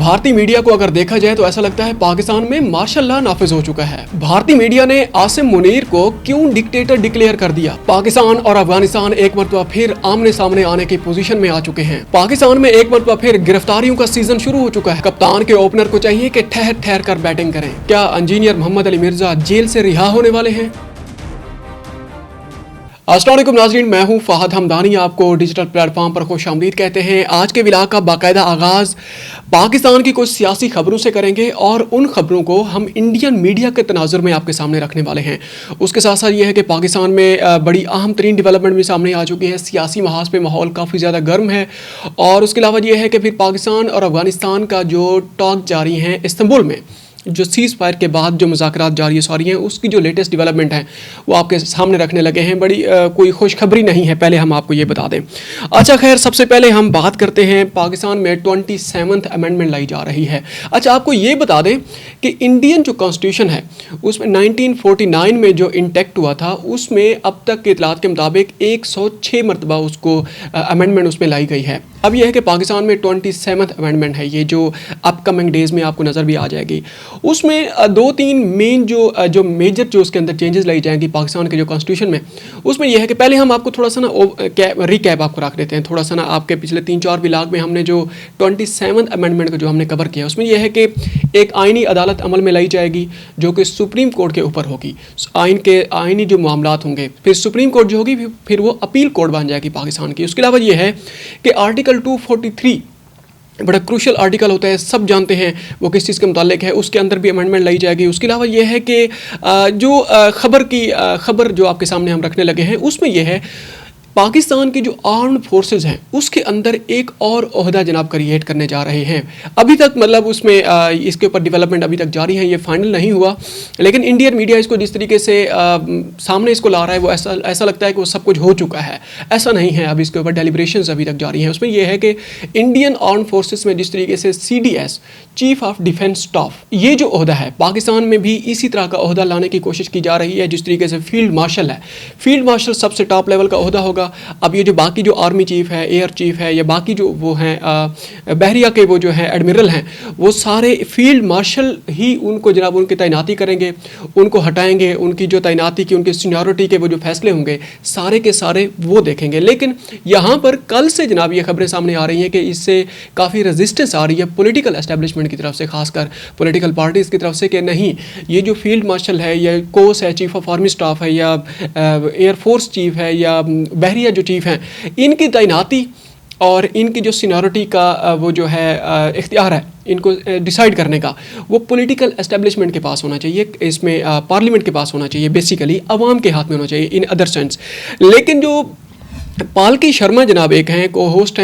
भारतीय मीडिया को अगर देखा जाए तो ऐसा लगता है पाकिस्तान में मार्शल लॉ नाफिज हो चुका है। भारतीय मीडिया ने आसिम मुनीर को क्यों डिक्टेटर डिक्लेयर कर दिया। पाकिस्तान और अफगानिस्तान एक मरतबा फिर आमने सामने आने की पोजीशन में आ चुके हैं। पाकिस्तान में एक मरतबा फिर गिरफ्तारियों का सीजन शुरू हो चुका है। कप्तान के ओपनर को चाहिए कि ठहर ठहर कर बैटिंग करें। क्या इंजीनियर मोहम्मद अली मिर्जा जेल से रिहा होने वाले हैं? अस्सलाम वालेकुम नाज़रीन, मैं हूं फहद हमदानी। आपको डिजिटल प्लेटफॉर्म पर खुशामदीद कहते हैं। आज के व्लॉग का बाकायदा आगाज़ पाकिस्तान की कुछ सियासी खबरों से करेंगे और उन खबरों को हम इंडियन मीडिया के तनाजुर में आपके सामने रखने वाले हैं। उसके साथ साथ ये है कि पाकिस्तान में बड़ी अहम तरीन डेवलपमेंट भी सामने आ चुकी है। सियासी महाज पे माहौल काफ़ी ज़्यादा गर्म है और उसके अलावा ये है कि फिर पाकिस्तान और अफगानिस्तान का जो टॉक जारी हैं इस्तांबुल में, जो सीज़ फायर के बाद जो मुज़ाकरात जारी हैं उसकी जो लेटेस्ट डेवलपमेंट है वो आपके सामने रखने लगे हैं। बड़ी कोई खुशखबरी नहीं है, पहले हम आपको ये बता दें। अच्छा खैर, सबसे पहले हम बात करते हैं पाकिस्तान में 27th अमेंडमेंट लाई जा रही है। अच्छा, आपको ये बता दें कि इंडियन जो कॉन्स्टिट्यूशन है उसमें 1949 में जो इंटेक्ट हुआ था उसमें अब तक के इतलात के मुताबिक 106 मरतबा उसको अमेंडमेंट उसमें लाई गई है। अब यह है कि पाकिस्तान में 27th अमेंडमेंट है, ये जो अपकमिंग डेज़ में आपको नज़र भी आ जाएगी। उसमें 2-3 मेन जो मेजर जो उसके अंदर चेंजेस लाई जाएंगी पाकिस्तान के जो कॉन्स्टिट्यूशन में, उसमें यह है कि पहले हम आपको थोड़ा सा ना रिकैप आपको रख देते हैं। थोड़ा सा ना आपके पिछले 3-4 व्लॉग में हमने जो 27th अमेंडमेंट को जो हमने कवर किया उसमें यह है कि एक आइनी अदालत अमल में लाई जाएगी जो कि सुप्रीम कोर्ट के ऊपर होगी। आइनी जो मामलात होंगे, फिर सुप्रीम कोर्ट जो होगी फिर वो अपील कोर्ट बन जाएगी पाकिस्तान की। उसके अलावा यह है कि आर्टिकल 243 बड़ा क्रूशल आर्टिकल होता है, सब जानते हैं वो किस चीज़ के मुतालिक है, उसके अंदर भी अमेंडमेंट लाई जाएगी। उसके अलावा यह है कि जो खबर जो आपके सामने हम रखने लगे हैं उसमें यह है पाकिस्तान की जो आर्म्ड फोर्सेस हैं उसके अंदर एक और ओहदा जनाब क्रिएट करने जा रहे हैं। अभी तक मतलब उसमें इसके ऊपर डेवलपमेंट अभी तक जारी है, ये फाइनल नहीं हुआ, लेकिन इंडियन मीडिया इसको जिस तरीके से सामने इसको ला रहा है वो ऐसा लगता है कि वो सब कुछ हो चुका है। ऐसा नहीं है, अभी इसके ऊपर डेलिब्रेशंस अभी तक जारी हैं। उसमें यह है कि इंडियन आर्म्ड फोर्सेस में जिस तरीके से CDS chief of defence staff, ये जो ओहदा है पाकिस्तान में भी इसी तरह का ओहदा लाने की कोशिश की जा रही है। जिस तरीके से फील्ड मार्शल है, फील्ड मार्शल सबसे टॉप लेवल का ओहदा होगा। अब ये जो बाकी जो आर्मी चीफ है, एयर चीफ है या बाकी जो वो हैं बहरिया के वो जो हैं एडमिरल हैं, वो सारे फील्ड मार्शल ही उनको जनाब उनकी तैनाती करेंगे, उनको हटाएंगे। उनकी जो तैनाती की, उनकी सीनियरिटी के वो जो फैसले होंगे सारे के सारे वो देखेंगे। लेकिन यहाँ पर कल से जनाब ये खबरें सामने आ रही हैं कि इससे काफ़ी रेजिस्टेंस आ रही है पॉलिटिकल एस्टेब्लिशमेंट की तरफ से, खासकर पॉलिटिकल पार्टीज़ की तरफ से, कि नहीं ये जो फील्ड मार्शल है या कोस है, चीफ ऑफ आर्मी स्टाफ है या एयरफोर्स चीफ है या बहरिया जो चीफ हैं, इनकी तैनाती और इनकी जो सीनियरिटी का वो जो है इख्तियार है इनको डिसाइड करने का, वो पॉलिटिकल एस्टेब्लिशमेंट के पास होना चाहिए। इसमें पार्लियामेंट के पास होना चाहिए, बेसिकली अवाम के हाथ में होना चाहिए इन अदर सेंस। लेकिन जो पालकी शर्मा जनाब एक हैं, को होस्ट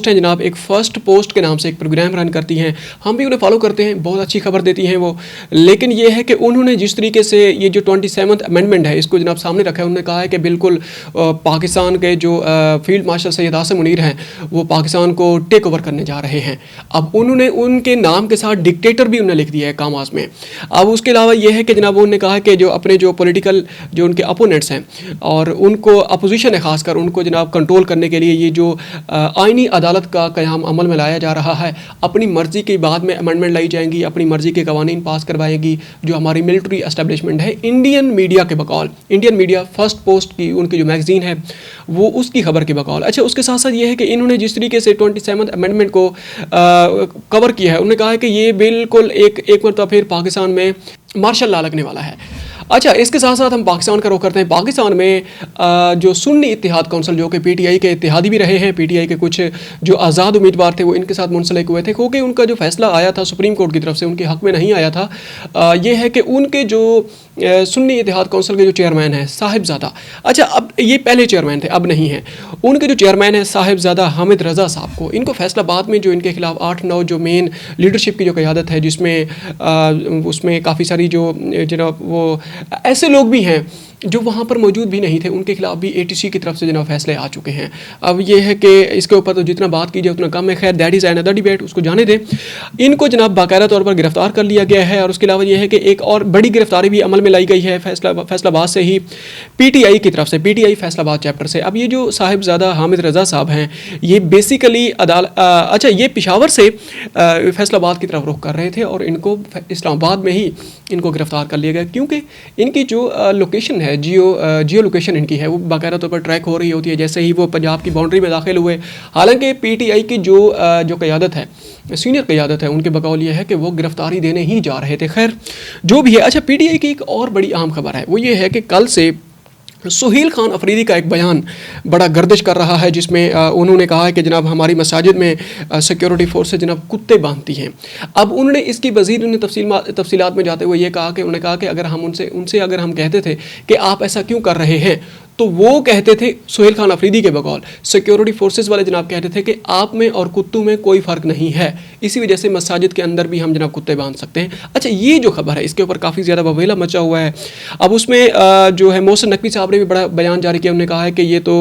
हैं जनाब, एक फर्स्ट पोस्ट के नाम से एक प्रोग्राम रन करती हैं, हम भी उन्हें फॉलो करते हैं, बहुत अच्छी खबर देती हैं वो। लेकिन ये है कि उन्होंने जिस तरीके से ये जो 27th अमेंडमेंट है इसको जनाब सामने रखा है, उन्होंने कहा है कि बिल्कुल पाकिस्तान के जो फील्ड मार्शल सैयद आसिम मुनीर हैं वो पाकिस्तान को टेक ओवर करने जा रहे हैं। अब उन्होंने उनके नाम के साथ डिक्टेटर भी उन्होंने लिख दिया है कामास में। अब उसके अलावा ये है कि जनाब उन्होंने कहा कि जो अपने जो पॉलिटिकल जो उनके अपोनेंट्स हैं और उनको अपोजिशन है खासकर, उनको जनाब कंट्रोल करने के लिए ये जो आईनी अदालत का क़याम अमल में लाया जा रहा है, अपनी मर्ज़ी के बाद में अमेंडमेंट लाई जाएंगी, अपनी मर्ज़ी के कवानीन पास करवाएंगी। जो हमारी मिलिट्री एस्टेब्लिशमेंट है, इंडियन मीडिया के बकौल, इंडियन मीडिया फर्स्ट पोस्ट की उनकी जो मैगज़ीन है वो उसकी खबर के बकौल। अच्छा, उसके साथ साथ ये है कि इन्होंने जिस तरीके से 27th अमेंडमेंट को कवर किया है, उन्होंने कहा है कि ये बिल्कुल एक मरतबा फिर पाकिस्तान में मार्शल लॉ लगने वाला है। अच्छा, इसके साथ साथ हम पाकिस्तान का रुख करते हैं। पाकिस्तान में जो सुन्नी इत्तेहाद कौंसिल जो कि PTI के इत्तेहादी भी रहे हैं, PTI के कुछ जो आज़ाद उम्मीदवार थे वो इनके साथ मुंसलिक हुए थे, क्योंकि उनका जो फैसला आया था सुप्रीम कोर्ट की तरफ से उनके हक़ में नहीं आया था। ये है कि उनके जो सुन्नी इत्तेहाद कौंसिल के जो चेयरमैन हैं साहिबजादा, अच्छा अब ये पहले चेयरमैन थे, अब नहीं हैं, उनके जो चेयरमैन हैं साहिबजादा हामिद रज़ा साहब को, इनको फैसलाबाद में जो इनके खिलाफ 8-9 जो मेन लीडरशिप की जो क़यादत है, जिसमें उसमें काफ़ी सारी जो जनाब वो ऐसे लोग भी हैं जो वहाँ पर मौजूद भी नहीं थे उनके खिलाफ भी ATC की तरफ से जनाब फैसले आ चुके हैं। अब ये है कि इसके ऊपर तो जितना बात की जाए उतना कम है। खैर दैट इज़ अनदर डिबेट, उसको जाने दें। इनको जनाब बाकायदा तौर पर गिरफ्तार कर लिया गया है और उसके अलावा ये है कि एक और बड़ी गिरफ्तारी भी अमल में लाई गई है फैसलाबाद से ही, PTI की तरफ से, PTI फैसलाबाद चैप्टर से। अब ये जो साहिबजादा हामिद रज़ा साहब हैं ये बेसिकली अच्छा ये पेशावर से फैसलाबाद की तरफ रुख कर रहे थे और इनको इस्लामाबाद में ही इनको गिरफ्तार कर लिया गया, क्योंकि इनकी जो लोकेशन है, जियो लोकेशन इनकी है वो बाकायदा तौर पर ट्रैक हो रही होती है जैसे ही वो पंजाब की बाउंड्री में दाखिल हुए। हालांकि PTI की जो क़यादत है, सीनियर क़यादत है, उनके बकौल ये है कि वो गिरफ्तारी देने ही जा रहे थे। खैर जो भी है। अच्छा PTI की एक और बड़ी अहम खबर है, वो ये है कि कल से सुहेल खान अफरीदी का एक बयान बड़ा गर्दिश कर रहा है जिसमें उन्होंने कहा है कि जनाब हमारी मसाजिद में सिक्योरिटी फोर्सेस जनाब कुत्ते बांधती हैं। अब उन्होंने इसकी मज़ीद तफसीलात में जाते हुए ये कहा कि उन्होंने कहा कि अगर हम उनसे अगर हम कहते थे कि आप ऐसा क्यों कर रहे हैं, तो वो कहते थे, सुहेल खान अफरीदी के बकौल सिक्योरिटी फोर्सेस वाले जनाब कहते थे कि आप में और कुत्तों में कोई फ़र्क नहीं है, इसी वजह से मसाजिद के अंदर भी हम जनाब कुत्ते बांध सकते हैं। अच्छा ये जो खबर है इसके ऊपर काफ़ी ज़्यादा बवेला मचा हुआ है। अब उसमें जो है मोहसिन नकवी साहब ने भी बड़ा बयान जारी किया। उन्होंने कहा है कि ये तो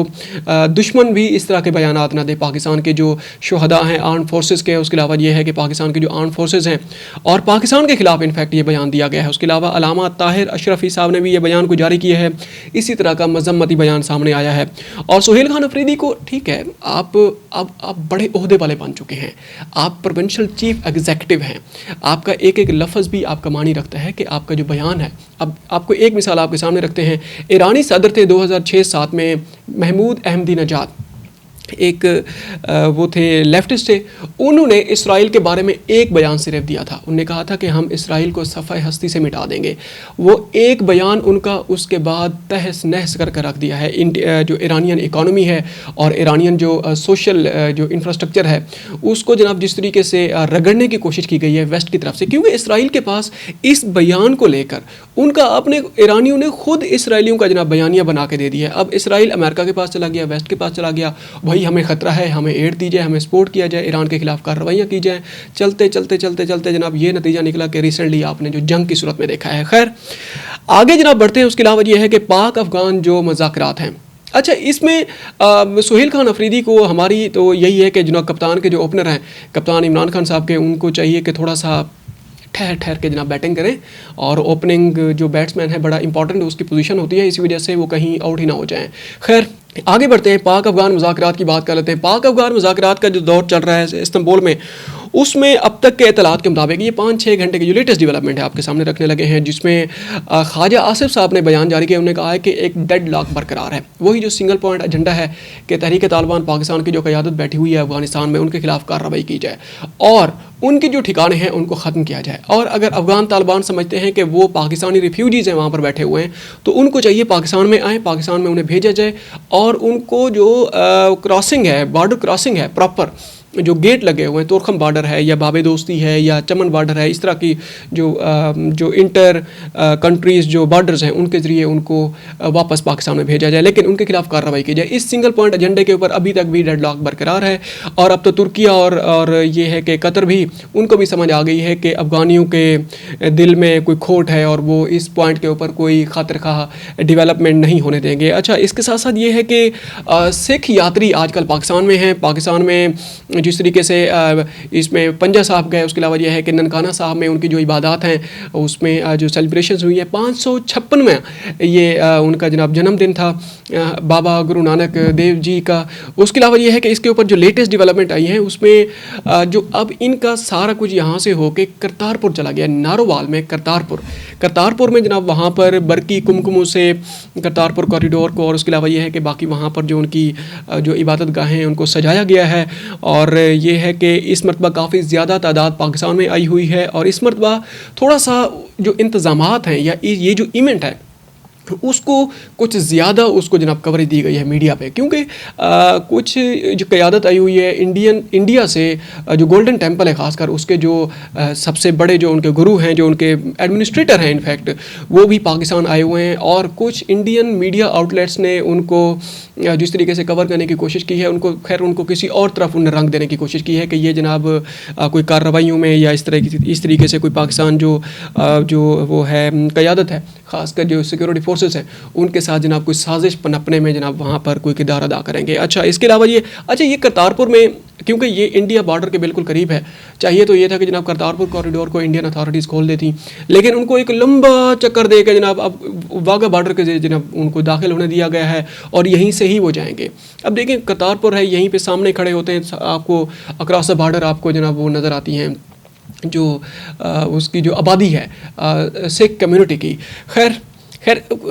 दुश्मन भी इस तरह के बयान ना दे, पाकिस्तान के जो शुहदा हैं आर्म फोर्सेस के, उसके अलावा ये है कि पाकिस्तान के जो आर्म फोर्सेस हैं और पाकिस्तान के खिलाफ इनफैक्ट ये बयान दिया गया है। उसके अलावा अलामा ताहिर अशरफी साहब ने भी ये बयान को जारी किया है, इसी तरह का मजम्मती बयान सामने आया है। और सुहेल खान अफरीदी को, ठीक है आप बड़े ओहदे वाले बन चुके हैं, आप प्रोविंशियल चीफ एग्जीक्यूटिव हैं, आपका एक एक लफ्ज़ भी आपका मानी रखता है कि आपका जो बयान है। अब आपको एक मिसाल आपके सामने रखते हैं, ईरानी सदर थे 2006-07 में, महमूद अहमदी नजाद, एक वो थे लेफ्टिस्ट थे, उन्होंने इसराइल के बारे में एक बयान सिर्फ दिया था। उन्होंने कहा था कि हम इसराइल को सफ़े हस्ती से मिटा देंगे। वो एक बयान उनका उसके बाद तहस नहस करके रख दिया है। जो ईरानियन इकॉनमी है और ईरानियन जो सोशल जो इंफ्रास्ट्रक्चर है उसको जनाब जिस तरीके से रगड़ने की कोशिश की गई है वेस्ट की तरफ से, क्योंकि इसराइल के पास इस बयान को लेकर उनका अपने ईरानियों ने खुद इसराइलियों का जनाब बयानिया बना के दे दिया है। अब इसराइल अमेरिका के पास चला गया, वेस्ट के पास चला गया, भाई हमें ख़तरा है, हमें एड दी जाए, हमें सपोर्ट किया जाए, ईरान के खिलाफ कार्रवाइयाँ की जाएँ। चलते चलते चलते चलते जनाब ये नतीजा निकला कि रिसेंटली आपने जो जंग की सूरत में देखा है। खैर आगे जनाब बढ़ते हैं। उसके अलावा ये है कि पाक अफ़गान जो मुज़ाकरात हैं, अच्छा इसमें सुहेल खान अफरीदी को हमारी तो यही है कि जनाब कप्तान के जो ओपनर हैं कप्तान इमरान खान साहब के, उनको चाहिए कि थोड़ा सा ठहर के जनाब बैटिंग करें और ओपनिंग जो बैट्समैन है बड़ा इंपॉर्टेंट उसकी पोजीशन होती है, इसी वजह से वो कहीं आउट ही ना हो जाएं। खैर आगे बढ़ते हैं, पाक अफ़गान मुज़ाकरात की बात कर लेते हैं। पाक अफ़गान मुज़ाकरात का जो दौर चल रहा है इस्तांबुल में, उसमें अब तक के इतलात के मुताबिक ये 5-6 घंटे की जो लेटेस्ट डेवलपमेंट है आपके सामने रखने लगे हैं, जिसमें ख्वाजा आसिफ साहब ने बयान जारी किया। उन्होंने कहा है कि एक डेड लॉक बरकरार है, वही जो सिंगल पॉइंट एजेंडा है कि तहरीक तालिबान पाकिस्तान की जो क़यादत बैठी हुई है अफ़गानिस्तान में, उनके खिलाफ कार्रवाई की जाए और उनके जो ठिकाने हैं उनको ख़त्म किया जाए। और अगर अफ़गान तालिबान समझते हैं कि वो पाकिस्तानी रिफ्यूजीज़ हैं वहाँ पर बैठे हुए हैं, तो उनको चाहिए पाकिस्तान में आएँ, पाकिस्तान में उन्हें भेजा जाए और उनको जो क्रॉसिंग है, बॉर्डर क्रॉसिंग है, प्रॉपर जो गेट लगे हुए हैं, तोरखम बॉर्डर है या बाबे दोस्ती है या चमन बॉर्डर है, इस तरह की जो इंटर कंट्रीज़ जो बॉर्डर्स हैं उनके ज़रिए उनको वापस पाकिस्तान में भेजा जाए, लेकिन उनके खिलाफ कार्रवाई की जाए। इस सिंगल पॉइंट एजेंडे के ऊपर अभी तक भी डेडलॉक बरकरार है। और अब तो तुर्किया और ये है कि कतर भी, उनको भी समझ आ गई है कि अफ़गानियों के दिल में कोई खोट है और वो इस पॉइंट के ऊपर कोई खातिर खा डेवलपमेंट नहीं होने देंगे। अच्छा इसके साथ साथ ये है कि सिख यात्री आजकल पाकिस्तान में हैं। पाकिस्तान में जिस तरीके से इसमें पंजा साहब गए, उसके अलावा यह है कि ननकाना साहब में उनकी जो इबादत हैं उसमें जो सेलिब्रेशंस हुई है 556 में ये उनका जनाब जन्मदिन था बाबा गुरु नानक देव जी का। उसके अलावा यह है कि इसके ऊपर जो लेटेस्ट डेवलपमेंट आई है उसमें जो अब इनका सारा कुछ यहाँ से होके करतारपुर चला गया, नारोवाल में करतारपुर में जनाब वहाँ पर बरकी कुमकुमों से करतारपुर कॉरिडोर को, और उसके अलावा यह है कि बाकी वहाँ पर जो उनकी जो इबादत गाहें हैं उनको सजाया गया है। और ये है कि इस मरतबा काफ़ी ज़्यादा तादाद पाकिस्तान में आई हुई है और इस मरतबा थोड़ा सा जो इंतज़ामात हैं या ये जो इवेंट है उसको कुछ ज़्यादा उसको जनाब कवरेज दी गई है मीडिया पे, क्योंकि कुछ जो क़यादत आई हुई है इंडिया से, जो गोल्डन टेम्पल है ख़ासकर उसके जो सबसे बड़े जो उनके गुरु हैं, जो उनके एडमिनिस्ट्रेटर हैं इनफैक्ट, वो भी पाकिस्तान आए हुए हैं। और कुछ इंडियन मीडिया आउटलेट्स ने उनको जिस तरीके से कवर करने की कोशिश की है, उनको खैर उनको किसी और तरफ उन्हें रंग देने की कोशिश की है कि ये जनाब कोई कार्रवाइयों में या इस तरीके से कोई पाकिस्तान जो वो है क़यादत है खासकर जो सिक्योरिटी फोर्सेस हैं उनके साथ जनाब कोई साजिश पनपने में जनाब वहाँ पर कोई किरदार अदा करेंगे। अच्छा, इसके अलावा ये करतारपुर में, क्योंकि ये इंडिया बॉर्डर के बिल्कुल करीब है, चाहिए तो ये था कि जनाब करतारपुर कॉरिडोर को इंडियन अथॉरिटीज़ खोल देती, लेकिन उनको एक लंबा चक्कर दे के जनाब अब वाघा बॉर्डर के जनाब उनको दाखिल होने दिया गया है और यहीं से ही वो जाएंगे। अब देखें, करतारपुर है, यहीं पे सामने खड़े होते हैं, आपको अक्रॉस द बॉर्डर आपको जनाब वो नज़र आती हैं जो उसकी जो आबादी है सिख कम्युनिटी की। खैर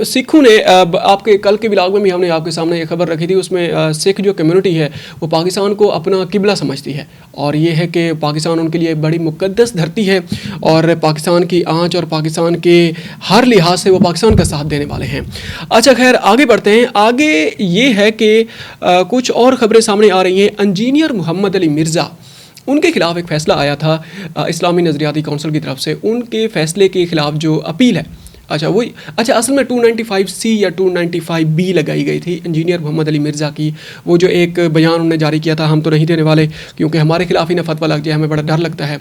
सिखों ने आपके कल के व्लॉग में भी हमने आपके सामने ये खबर रखी थी, उसमें सिख जो कम्युनिटी है वो पाकिस्तान को अपना किबला समझती है और ये है कि पाकिस्तान उनके लिए बड़ी मुक़द्दस धरती है और पाकिस्तान की आंच और पाकिस्तान के हर लिहाज से वो पाकिस्तान का साथ देने वाले हैं। अच्छा, खैर आगे बढ़ते हैं। आगे ये है कि कुछ और ख़बरें सामने आ रही हैं। इंजीनियर मोहम्मद अली मिर्ज़ा, उनके खिलाफ एक फ़ैसला आया था इस्लामी नज़रियाती कौंसिल की तरफ से। उनके फ़ैसले के ख़िलाफ़ जो अपील है, अच्छा असल में 295C या 295B लगाई गई थी इंजीनियर मोहम्मद अली मिर्ज़ा की। वो जो एक बयान उन्होंने जारी किया था, हम तो नहीं देने वाले क्योंकि हमारे खिलाफ ही ना फतवा लग जाए, हमें बड़ा डर लगता है।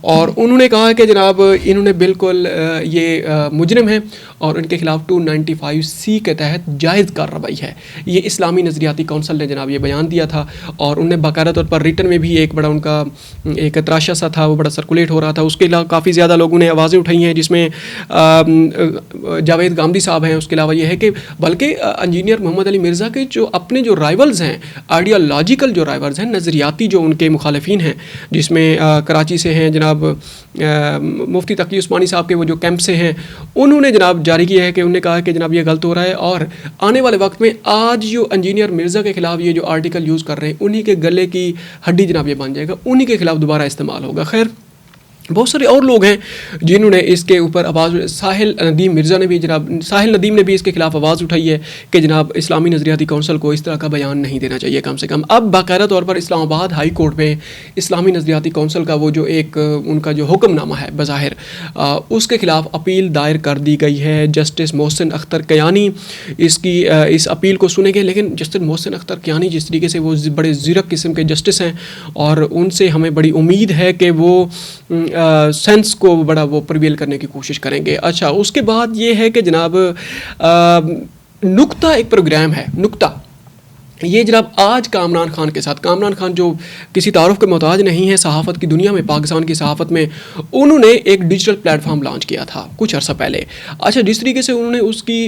और उन्होंने कहा कि जनाब इन्होंने बिल्कुल ये मुजरिम है और इनके खिलाफ 295C के तहत जायज़ कार्रवाई है। ये इस्लामी नज़रियाती कौंसिल ने जनाब ये बयान दिया था और उन्होंने बाकायदा तौर पर रिटन में भी एक बड़ा उनका एक तराशा सा था, वो बड़ा सर्कुलेट हो रहा था। उसके अलावा काफ़ी ज़्यादा लोगों ने आवाज़ें उठाई हैं, जिसमें जावेद गामदी साहब हैं। उसके अलावा ये है कि बल्कि इंजीनियर मोहम्मद अली मिर्ज़ा के जो अपने जो राइवल्स हैं, आइडियोलॉजिकल जो राइवल्स हैं, नज़रियाती जो उनके मुखालिफिन हैं, जिसमें कराची से हैं जनाब मुफ्ती तकी उस्मानी साहब के वो जो कैंप से हैं, उन्होंने जनाब जारी किया है कि उन्होंने कहा कि जनाब ये गलत हो रहा है और आने वाले वक्त में आज जो इंजीनियर मिर्ज़ा के ख़िलाफ़ ये जो आर्टिकल यूज़ कर रहे हैं, उन्हीं के गले की हड्डी जनाब ये बन जाएगा, उन्हीं के ख़िलाफ़ दोबारा इस्तेमाल होगा। खैर बहुत सारे और लोग हैं जिन्होंने इसके ऊपर आवाज़, साहिल नदीम मिर्ज़ा ने भी जनाब, साहिल नदीम ने भी इसके खिलाफ आवाज़ उठाई है कि जनाब इस्लामी नज़रियाती कौंसिल को इस तरह का बयान नहीं देना चाहिए कम से कम। अब बाकायदा तौर पर इस्लामाबाद हाई कोर्ट में इस्लामी नज़रियाती कौंसिल का वो जो एक उनका जो हुक्मनामा है बज़ाहिर, उसके खिलाफ अपील दायर कर दी गई है। जस्टिस मोहसिन अख्तर कियानी इस अपील को सुनेंगे, लेकिन जस्टिस मोहसिन अख्तर कियानी जिस तरीके से वो बड़े ज़ीरक किस्म के जस्टिस हैं और उनसे हमें बड़ी उम्मीद है कि वो सेंस को बड़ा वो प्रिवेल करने की कोशिश करेंगे। अच्छा, उसके बाद ये है कि जनाब नुक्ता एक प्रोग्राम है, नुक्ता, ये जनाब आज कामरान खान के साथ, कामरान खान जो किसी तारुफ के मोहताज नहीं है सहाफ़त की दुनिया में, पाकिस्तान की सहाफ़त में, उन्होंने एक डिजिटल प्लेटफॉर्म लॉन्च किया था कुछ अर्सा पहले। अच्छा, जिस तरीके से उन्होंने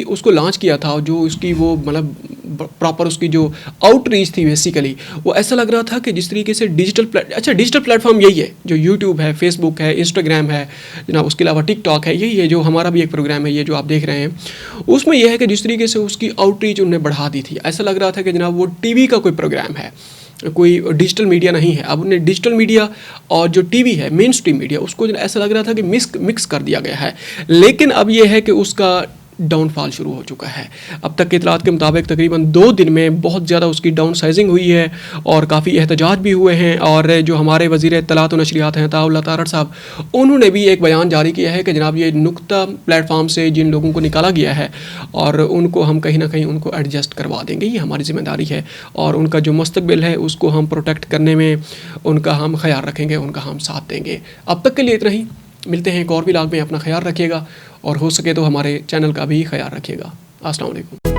उसको लॉन्च किया था, जो उसकी वो मतलब प्रॉपर उसकी जो आउटरीच थी बेसिकली, वो ऐसा लग रहा था कि जिस तरीके से डिजिटल प्लेटफॉर्म यही है जो यूट्यूब है, फेसबुक है, इंस्टाग्राम है जनाब, उसके अलावा टिकटॉक है, यही है जो हमारा भी एक प्रोग्राम है ये जो आप देख रहे हैं। उसमें यह है कि जिस तरीके से उसकी आउटरीच उन्होंने बढ़ा दी थी, ऐसा लग रहा था कि जनाब वो टीवी का कोई प्रोग्राम है, कोई डिजिटल मीडिया नहीं है। अब उन्हें डिजिटल मीडिया और जो टीवी है, मेन स्ट्रीम मीडिया, उसको ऐसा लग रहा था कि मिक्स कर दिया गया है। लेकिन अब यह है कि उसका डाउनफॉल शुरू हो चुका है। अब तक के इतलात के मुताबिक तकरीबन 2 दिन में बहुत ज़्यादा उसकी डाउन साइजिंग हुई है और काफ़ी एहतजाज भी हुए हैं। और जो हमारे वज़ीर इत्तलात और नशरियात हैं अताउल्लाह तारड़ साहब, उन्होंने भी एक बयान जारी किया है कि जनाब ये नुक्ता प्लेटफॉर्म से जिन लोगों को निकाला गया है और उनको हम कहीं ना कहीं उनको एडजस्ट करवा देंगे, ये हमारी ज़िम्मेदारी है और उनका जो मुस्तकबिल है उसको हम प्रोटेक्ट करने में उनका हम ख्याल रखेंगे, उनका हम साथ देंगे। अब तक के लिए इतना ही, मिलते हैं एक और व्लॉग में। अपना ख्याल रखिएगा और हो सके तो हमारे चैनल का भी ख्याल रखिएगा। अस्सलाम वालेकुम।